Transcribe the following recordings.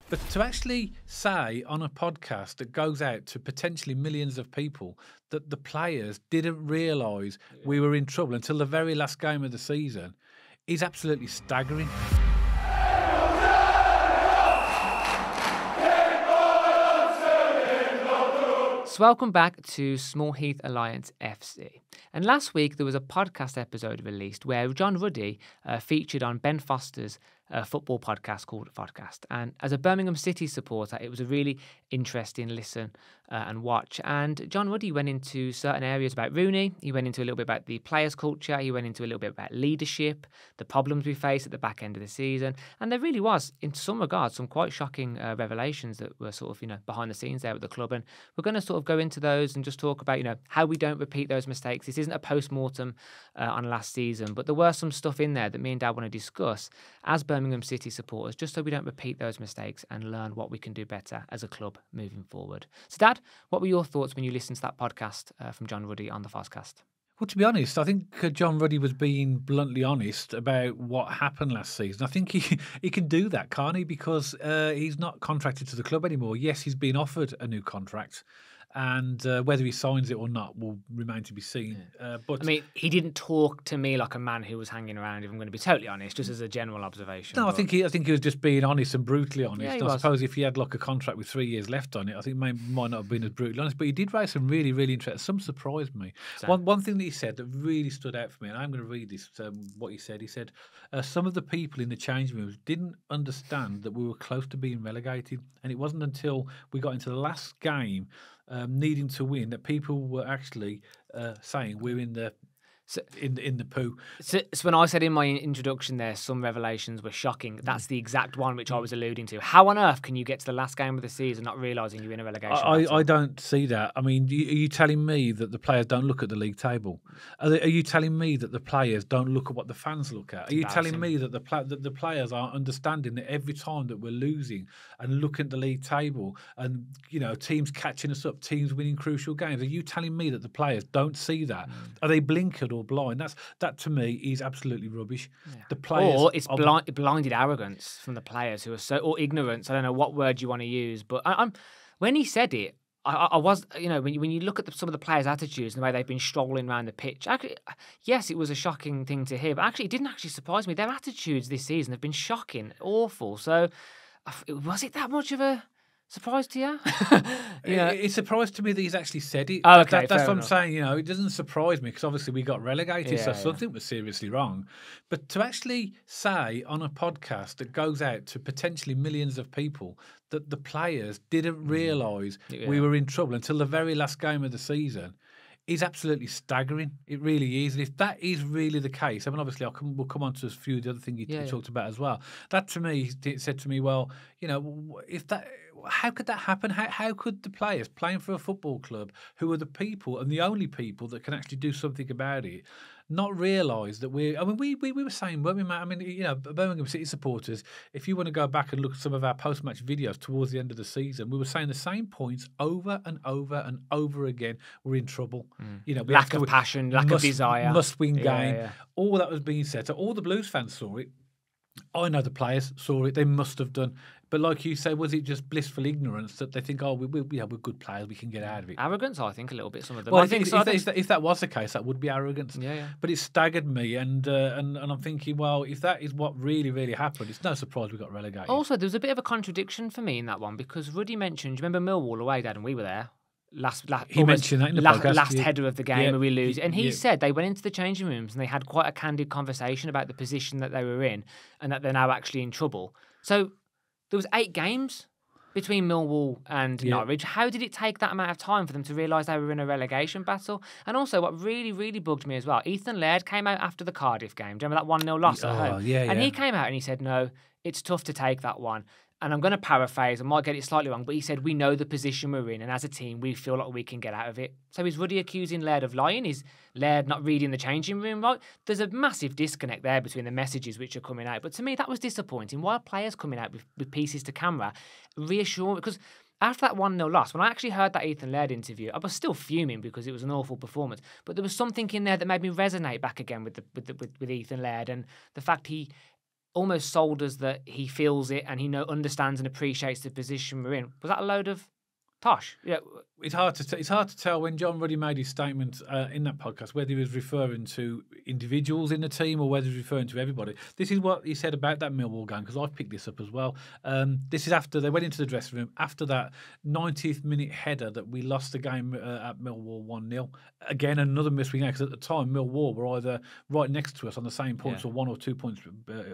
But to actually say on a podcast that goes out to potentially millions of people that the players didn't realise we were in trouble until the very last game of the season is absolutely staggering. So welcome back to Small Heath Alliance FC. And last week there was a podcast episode released where John Ruddy featured on Ben Foster's football podcast called Fozcast. And as a Birmingham City supporter, it was a really interesting listen and watch. And John Ruddy went into certain areas about Rooney. He went into a little bit about the players' culture. He went into a little bit about leadership, the problems we face at the back end of the season. And there really was, in some regards, some quite shocking revelations that were sort of, behind the scenes there at the club. And we're going to sort of go into those and just talk about, how we don't repeat those mistakes. This isn't a post-mortem on last season, but there were some stuff in there that me and Dad want to discuss as Birmingham City supporters, just so we don't repeat those mistakes and learn what we can do better as a club moving forward. So, Dad, what were your thoughts when you listened to that podcast from John Ruddy on the Fozcast? Well, to be honest, I think John Ruddy was being bluntly honest about what happened last season. I think he can do that, can't he? Because he's not contracted to the club anymore. Yes, he's been offered a new contract, and whether he signs it or not will remain to be seen. But I mean, he didn't talk to me like a man who was hanging around, if I'm going to be totally honest, just as a general observation. No, I think he was just being honest and brutally honest. Yeah, he I was. suppose if he had like a contract with 3 years left on it, I think might not have been as brutally honest. But he did raise some really, really interesting. Some surprised me. So- One thing that he said that really stood out for me, and I'm going to read this. What he said. He said some of the people in the changing rooms didn't understand that we were close to being relegated, and it wasn't until we got into the last game, needing to win, that people were actually saying we're in the in the poo. So when I said in my introduction there, some revelations were shocking, that's the exact one which I was alluding to. How on earth can you get to the last game of the season not realising you're in a relegation battle? I don't see that. I mean, are you telling me that the players don't look at the league table? Are you telling me that the players don't look at what the fans look at? Are you telling me that the players aren't understanding that every time that we're losing and looking at the league table and, teams catching us up, teams winning crucial games, are you telling me that the players don't see that? Are they blinkered or blind? That to me is absolutely rubbish. Yeah. The players, or it's blinded arrogance from the players who are or ignorance. I don't know what word you want to use, but when he said it, I was, when you look at some of the players' attitudes and the way they've been strolling around the pitch, actually, yes, it was a shocking thing to hear, but actually, it didn't actually surprise me. Their attitudes this season have been shocking, awful. So, was it that much of a surprise to you? It surprised to me that he's actually said it. Oh, okay, that's what I'm enough. saying. It doesn't surprise me because obviously we got relegated, so something was seriously wrong. But to actually say on a podcast that goes out to potentially millions of people that the players didn't realise we were in trouble until the very last game of the season is absolutely staggering. It really is. And if that is really the case, I mean, obviously we'll come on to a few of the other things you talked about as well. That to me, it said to me, well, if that, how could that happen? How could the players playing for a football club, who are the people and the only people that can actually do something about it, not realise that we were saying, weren't we, Matt? I mean, Birmingham City supporters, if you want to go back and look at some of our post-match videos towards the end of the season, we were saying the same points over and over and over again. We're in trouble. Lack of passion, lack of desire. Must-win game. Yeah. All that was being said. So all the Blues fans saw it. I know the players saw it. They must have done. But like you say, was it just blissful ignorance that they think, we're good players, we can get out of it? Arrogance, I think, a little bit, some of them. Well, I think if that was the case, that would be arrogance. Yeah. But it staggered me, and I'm thinking, well, if that is what really, really happened, it's no surprise we got relegated. Also, there was a bit of a contradiction for me in that one, because Ruddy mentioned, do you remember Millwall away, Dad, and we were there? He mentioned that in the podcast. Last header of the game where we lose. And he said they went into the changing rooms and they had quite a candid conversation about the position that they were in and that they're now actually in trouble. So there was 8 games between Millwall and Norwich. How did it take that amount of time for them to realise they were in a relegation battle? And also, what really, really bugged me as well, Ethan Laird came out after the Cardiff game. Do you remember that 1-0 loss at home? And he came out and he said, no, it's tough to take that one. And I'm going to paraphrase, I might get it slightly wrong, but he said, we know the position we're in, and as a team, we feel like we can get out of it. So is Ruddy accusing Laird of lying? Is Laird not reading the changing room right? There's a massive disconnect there between the messages which are coming out. But to me, that was disappointing. Why are players coming out with pieces to camera? Reassuring, because after that 1-0 loss, when I actually heard that Ethan Laird interview, I was still fuming because it was an awful performance. But there was something in there that made me resonate back again with Ethan Laird, and the fact he almost sold us that he feels it and he understands and appreciates the position we're in. Was that a load of tosh? Yeah. It's hard to tell when John Ruddy made his statement in that podcast whether he was referring to individuals in the team or whether he was referring to everybody. This is what he said about that Millwall game, because I've picked this up as well. This is after they went into the dressing room after that 90th minute header that we lost the game at Millwall 1-0. Again, another missing game, because at the time Millwall were either right next to us on the same points or 1 or 2 points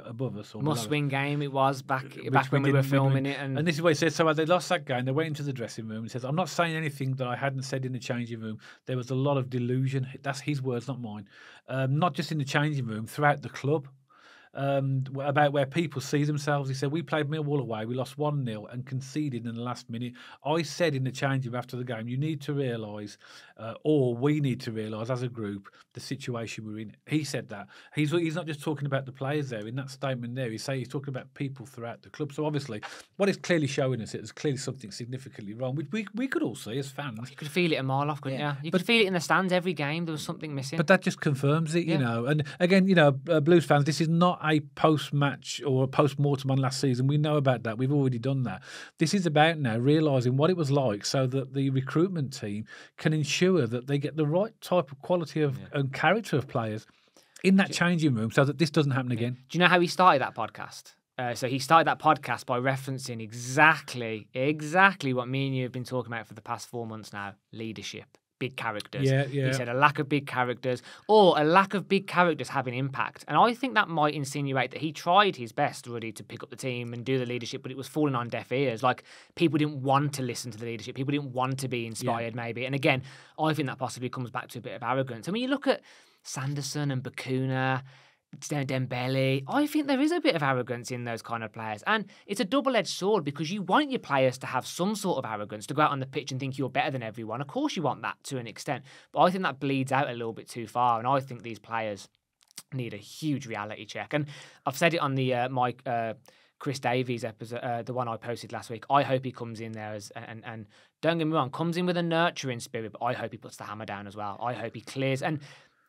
above us. Or must-win game it was back when we were filming it. And this is what he said. So they lost that game. They went into the dressing room. He says, "I'm not saying anything that I hadn't said in the changing room. There was a lot of delusion." That's his words, not mine. Not just in the changing room, throughout the club. About where people see themselves. He said, "We played Millwall away. We lost 1-0 and conceded in the last minute. I said in the changing room after the game, you need to realise, or we need to realise as a group, the situation we're in." He said that. He's not just talking about the players there. In that statement there, he's talking about people throughout the club. So obviously, what it's clearly showing us, is clearly something significantly wrong, which we could all see as fans. You could feel it a mile off, couldn't you? You could feel it in the stands every game. There was something missing. But that just confirms it, you know. And again, Blues fans, this is not a post-match or a post-mortem on last season. We know about that. We've already done that. This is about now realising what it was like so that the recruitment team can ensure that they get the right type of quality of and character of players in that changing room so that this doesn't happen again. Do you know how he started that podcast? So he started that podcast by referencing exactly what me and you have been talking about for the past 4 months now: leadership. Big characters. He said a lack of big characters, or a lack of big characters having impact. And I think that might insinuate that he tried his best, Ruddy, to pick up the team and do the leadership, but it was falling on deaf ears. Like, people didn't want to listen to the leadership. People didn't want to be inspired, maybe. And again, I think that possibly comes back to a bit of arrogance. I mean, you look at Sanderson and Bakuna, Dembele, I think there is a bit of arrogance in those kind of players. And it's a double-edged sword, because you want your players to have some sort of arrogance, to go out on the pitch and think you're better than everyone. Of course you want that to an extent. But I think that bleeds out a little bit too far. And I think these players need a huge reality check. And I've said it on the Chris Davies episode, the one I posted last week. I hope he comes in there and don't get me wrong, comes in with a nurturing spirit, but I hope he puts the hammer down as well. I hope he clears. And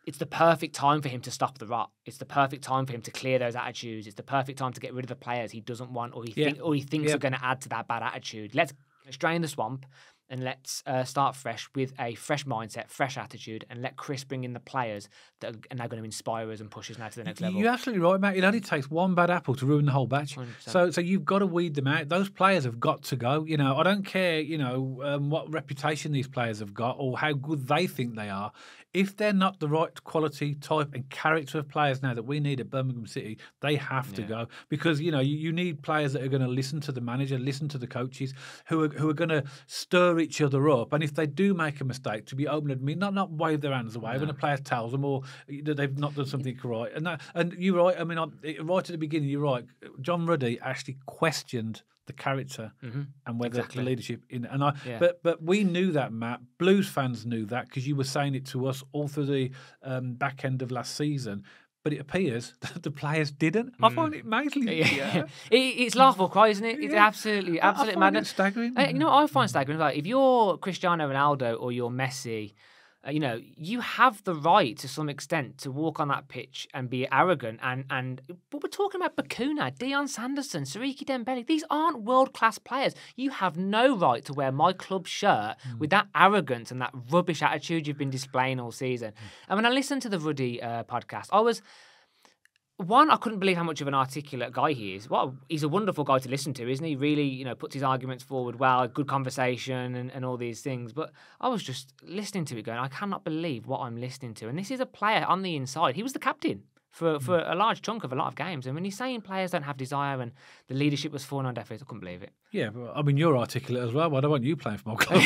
it's the perfect time for him to stop the rot. It's the perfect time for him to clear those attitudes. It's the perfect time to get rid of the players he doesn't want or he thinks are going to add to that bad attitude. Let's drain the swamp and let's start fresh with a fresh mindset, fresh attitude, and let Chris bring in the players that are now going to inspire us and push us now to the next level. You're absolutely right, mate. It only takes one bad apple to ruin the whole batch. 100%. So you've got to weed them out. Those players have got to go. I don't care, what reputation these players have got or how good they think they are. If they're not the right quality, type and character of players now that we need at Birmingham City, they have to go. Because, you need players that are going to listen to the manager, listen to the coaches, who are going to stir each other up. And if they do make a mistake, to be open and admit, not wave their hands away when a player tells them or that they've not done something right. And you're right. I mean, right at the beginning, you're right. John Ruddy actually questioned the character and whether the leadership but we knew that, Matt. Blues fans knew that, because you were saying it to us all through the back end of last season. But it appears that the players didn't. I find it amazingly. It's laughable cry, isn't it? It's absolutely madness. It's staggering. You know what I find staggering? Like, if you're Cristiano Ronaldo or you're Messi, you have the right to some extent to walk on that pitch and be arrogant. But we're talking about Bakuna, Deion Sanderson, Siriki Dembele. These aren't world-class players. You have no right to wear my club shirt with that arrogance and that rubbish attitude you've been displaying all season. And when I listened to the Ruddy podcast, I couldn't believe how much of an articulate guy he is. Well, he's a wonderful guy to listen to, isn't he? Really, puts his arguments forward well, good conversation and all these things. But I was just listening to it going, I cannot believe what I'm listening to. And this is a player on the inside. He was the captain for a large chunk of a lot of games. And when he's saying players don't have desire and the leadership was falling on deaf ears, I couldn't believe it. Yeah, but I mean, you're articulate as well. I don't want you playing for my club.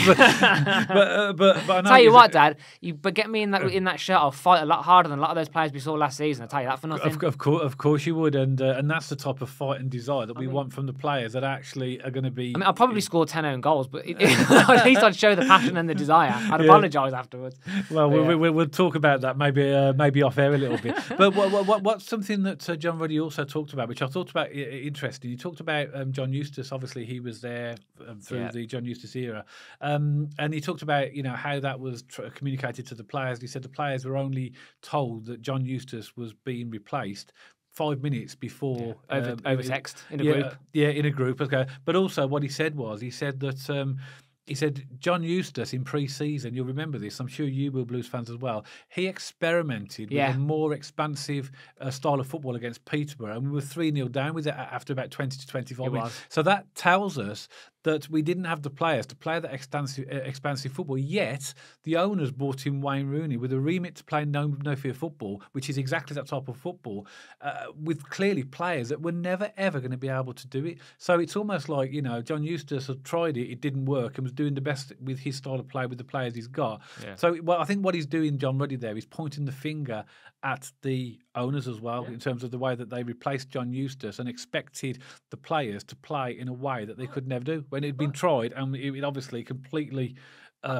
but I know tell you what, Dad, but get me in that shirt, I'll fight a lot harder than a lot of those players we saw last season. I'll tell you that for nothing. Of course you would, and that's the type of fight and desire that we want from the players that actually are going to be. I mean, I'll probably score 10 own goals, but at least I'd show the passion and the desire. I'd apologise afterwards. Well, we'll talk about that maybe off air a little bit. But what's something that John Ruddy also talked about, which I thought about interesting. He talked about John Eustace. Obviously, he was there through the John Eustace era, and he talked about how that was communicated to the players. He said the players were only told that John Eustace was being replaced 5 minutes before over text in a group. group. Yeah, in a group. Okay, but also what he said that. He said John Eustace in pre-season, you'll remember this, I'm sure you will, Blues fans as well, he experimented with a more expansive style of football against Peterborough, and we were 3-0 down with it after about 20 to 25 minutes. So that tells us that we didn't have the players to play that expansive football, yet the owners brought in Wayne Rooney with a remit to play no fear football, which is exactly that type of football, with clearly players that were never, ever going to be able to do it. So it's almost like, John Eustace had tried it didn't work, and was doing the best with his style of play with the players he's got. Yeah. So I think what he's doing, John Ruddy, there is pointing the finger at the owners as well, in terms of the way that they replaced John Eustace and expected the players to play in a way that they could never do when it had been tried, and it obviously completely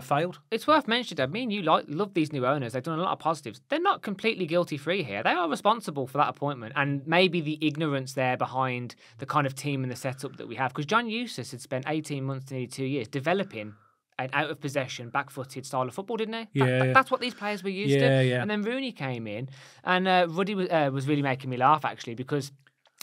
failed. It's worth mentioning that me and you love these new owners. They've done a lot of positives. They're not completely guilty-free here. They are responsible for that appointment, and maybe the ignorance there behind the kind of team and the setup that we have. Because John Eustace had spent 18 months, nearly 2 years, developing an out-of-possession, back-footed style of football, didn't he? That's what these players were used to. Yeah. And then Rooney came in, and Ruddy was really making me laugh, actually, because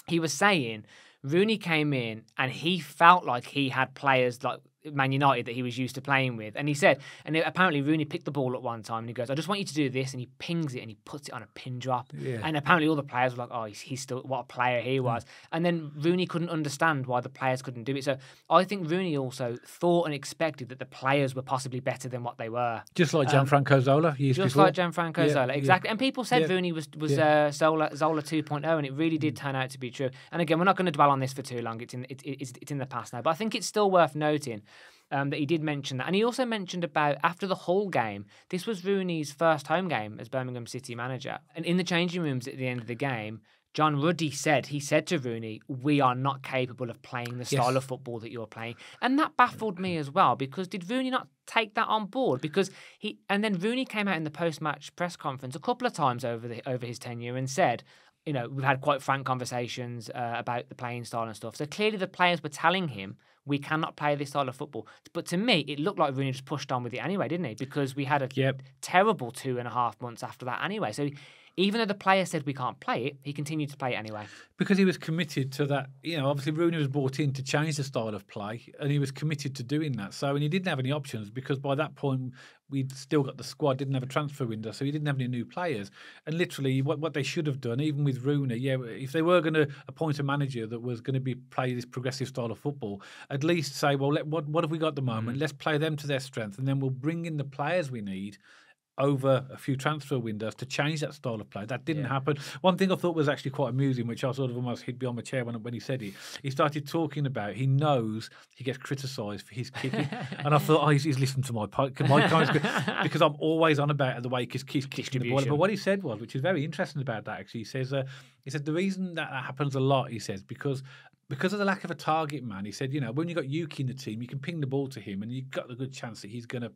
he was saying Rooney came in and he felt like he had players like Man United that he was used to playing with. And he said, and apparently Rooney picked the ball at one time and he goes, I just want you to do this. And he pings it and he puts it on a pin drop. Yeah. And apparently all the players were like, oh, he's still, what a player he was. And then Rooney couldn't understand why the players couldn't do it. So I think Rooney also thought and expected that the players were possibly better than what they were. Just like Gianfranco Zola. Just like Gianfranco Zola, exactly. And people said Rooney was Zola 2.0, and it really did turn out to be true. And again, we're not going to dwell on this for too long. It's in the past now. But I think it's still worth noting that he did mention that. And he also mentioned about, after the Hull game, this was Rooney's first home game as Birmingham City manager. And in the changing rooms at the end of the game, John Ruddy said to Rooney, we are not capable of playing the style of football that you're playing. And that baffled me as well, because did Rooney not take that on board? Because and then Rooney came out in the post-match press conference a couple of times over his tenure and said, we've had quite frank conversations about the playing style and stuff. So clearly the players were telling him, we cannot play this style of football. But to me, it looked like Rooney just pushed on with it anyway, didn't he? Because we had a terrible 2.5 months after that anyway. So even though the player said we can't play it, he continued to play it anyway. Because he was committed to that. Obviously Rooney was brought in to change the style of play, and he was committed to doing that. So, and he didn't have any options, because by that point we'd still got the squad, didn't have a transfer window, so he didn't have any new players. And literally what they should have done, even with Rooney, if they were going to appoint a manager that was going to play this progressive style of football, at least say, well, what have we got at the moment? Let's play them to their strength, and then we'll bring in the players we need over a few transfer windows to change that style of play. That didn't happen. One thing I thought was actually quite amusing, which I sort of almost hid behind my chair when he said it. He started talking about he knows he gets criticised for his kicking, and I thought, he's listened to my comments because I'm always on about the way he keeps kicking the ball. But what he said was, which is very interesting about that, actually, he said the reason that happens a lot, he says, because of the lack of a target man. He said, when you got Yuki in the team, you can ping the ball to him, and you've got the good chance that he's going to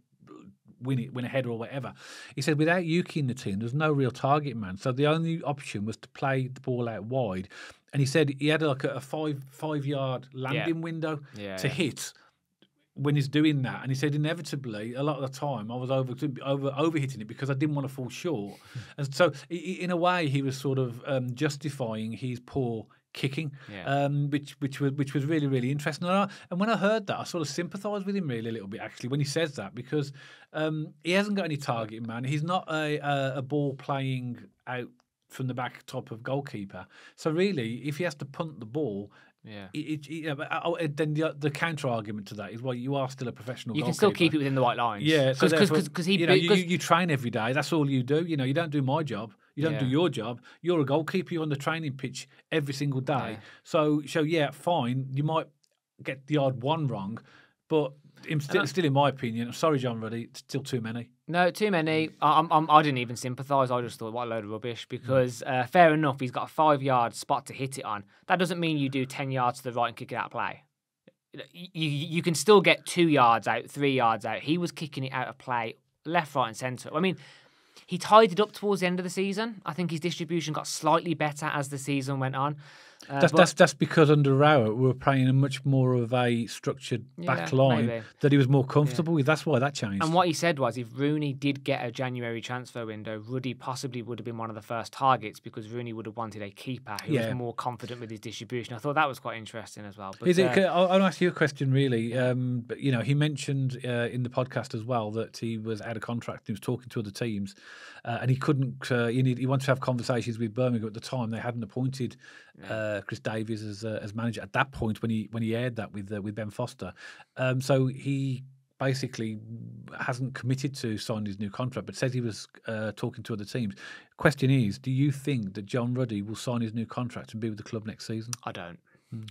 win a header or whatever. He said without Yuki in the team, there's no real target man. So the only option was to play the ball out wide. And he said he had like a 5-yard landing window to hit when he's doing that. And he said inevitably, a lot of the time, I was overhitting it because I didn't want to fall short. And so in a way, he was sort of justifying his poor kicking, which was really, really interesting. And when I heard that, I sort of sympathised with him really a little bit, actually, when he says that, because he hasn't got any targeting, man. He's not a ball playing out from the back type of goalkeeper. So really, if he has to punt the ball, then the counter argument to that is, well, you are still a professional goalkeeper. You can still keep it within the white lines. Yeah, because you train every day. That's all you do. You don't do my job. You don't do your job. You're a goalkeeper. You're on the training pitch every single day. Yeah. So fine. You might get the odd one wrong, but still, in my opinion, I'm sorry, John Ruddy, it's still too many. No, too many. I didn't even sympathise. I just thought, what a load of rubbish. Because fair enough, he's got a 5-yard spot to hit it on. That doesn't mean you do 10 yards to the right and kick it out of play. You can still get 2 yards out, 3 yards out. He was kicking it out of play, left, right, and centre. I mean, he tied it up towards the end of the season. I think his distribution got slightly better as the season went on. That's because under Rowett we were playing a much more of a structured back line that he was more comfortable with. That's why that changed. And what he said was, if Rooney did get a January transfer window, Ruddy possibly would have been one of the first targets because Rooney would have wanted a keeper who was more confident with his distribution. I thought that was quite interesting as well. But, I'll ask you a question, really. But he mentioned in the podcast as well that he was out of contract. He was talking to other teams, and he couldn't. He wanted to have conversations with Birmingham at the time. They hadn't appointed Chris Davies as manager at that point when he aired that with Ben Foster. So he basically hasn't committed to sign his new contract, but says he was talking to other teams. Question is, do you think that John Ruddy will sign his new contract and be with the club next season? I don't.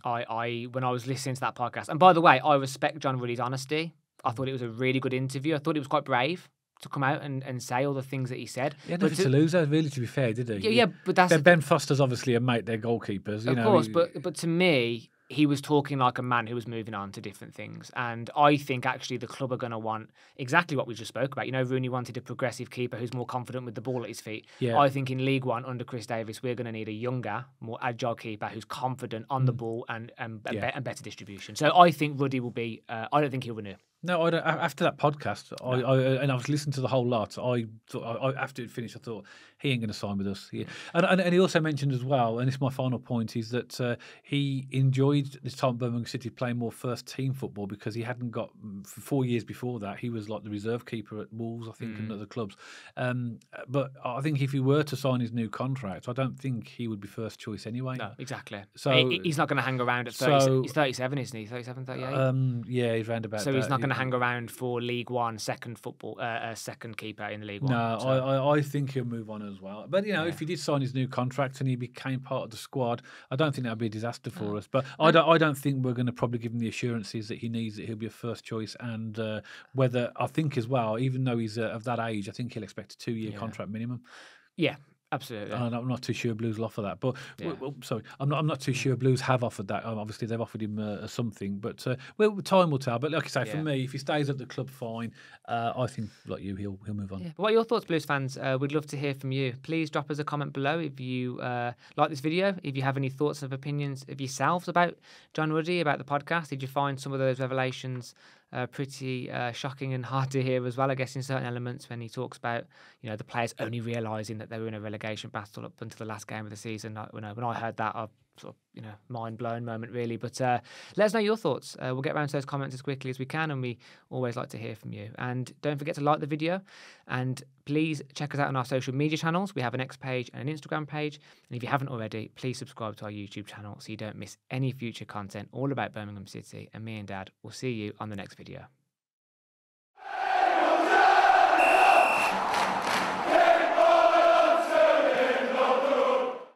When I was listening to that podcast, and by the way, I respect John Ruddy's honesty. I thought it was a really good interview. I thought it was quite brave to come out and say all the things that he said. He had nothing to lose, really, to be fair, did he? Yeah, but that's... Ben Foster's obviously a mate, they're goalkeepers. Of course, but to me, he was talking like a man who was moving on to different things. And I think actually the club are going to want exactly what we just spoke about. Rooney wanted a progressive keeper who's more confident with the ball at his feet. Yeah. I think in League One, under Chris Davies, we're going to need a younger, more agile keeper who's confident on the ball and better distribution. So I think Ruddy will be... I don't think he'll renew. No, I don't. After that podcast, I was listening to the whole lot. I thought after it finished, I thought he ain't going to sign with us. And he also mentioned as well, and this is my final point, is that he enjoyed this time at Birmingham City playing more first team football because he hadn't got for 4 years before that. He was like the reserve keeper at Wolves, I think, and other clubs. But I think if he were to sign his new contract, I don't think he would be first choice anyway. No, exactly. So he's not going to hang around at 30. He's 37, isn't he? 37, 38. Yeah, he's round about. So he's not going to hang around for League One, second keeper in the League One. No, I think he'll move on as well. But if he did sign his new contract and he became part of the squad, I don't think that would be a disaster for us. But I don't think we're going to probably give him the assurances that he needs that he'll be a first choice. And whether I think as well, even though he's of that age, I think he'll expect a 2-year contract minimum. Yeah. Absolutely. I'm not too sure Blues will offer that, but sorry, I'm not too sure Blues have offered that. Obviously, they've offered him something, but time will tell. But like I say, for me, if he stays at the club, fine. I think, like you, he'll move on. Yeah. What are your thoughts, Blues fans? We'd love to hear from you. Please drop us a comment below if you like this video. If you have any thoughts and opinions of yourselves about John Ruddy, about the podcast, did you find some of those revelations pretty shocking and hard to hear as well, I guess, in certain elements when he talks about the players only realising that they were in a relegation battle up until the last game of the season. When I heard that, I sort of mind blown moment really. But let us know your thoughts. We'll get around to those comments as quickly as we can, and we always like to hear from you. And don't forget to like the video, and please check us out on our social media channels. We have an X page and an Instagram page, and if you haven't already, please subscribe to our YouTube channel so you don't miss any future content all about Birmingham City. And me and Dad will see you on the next video.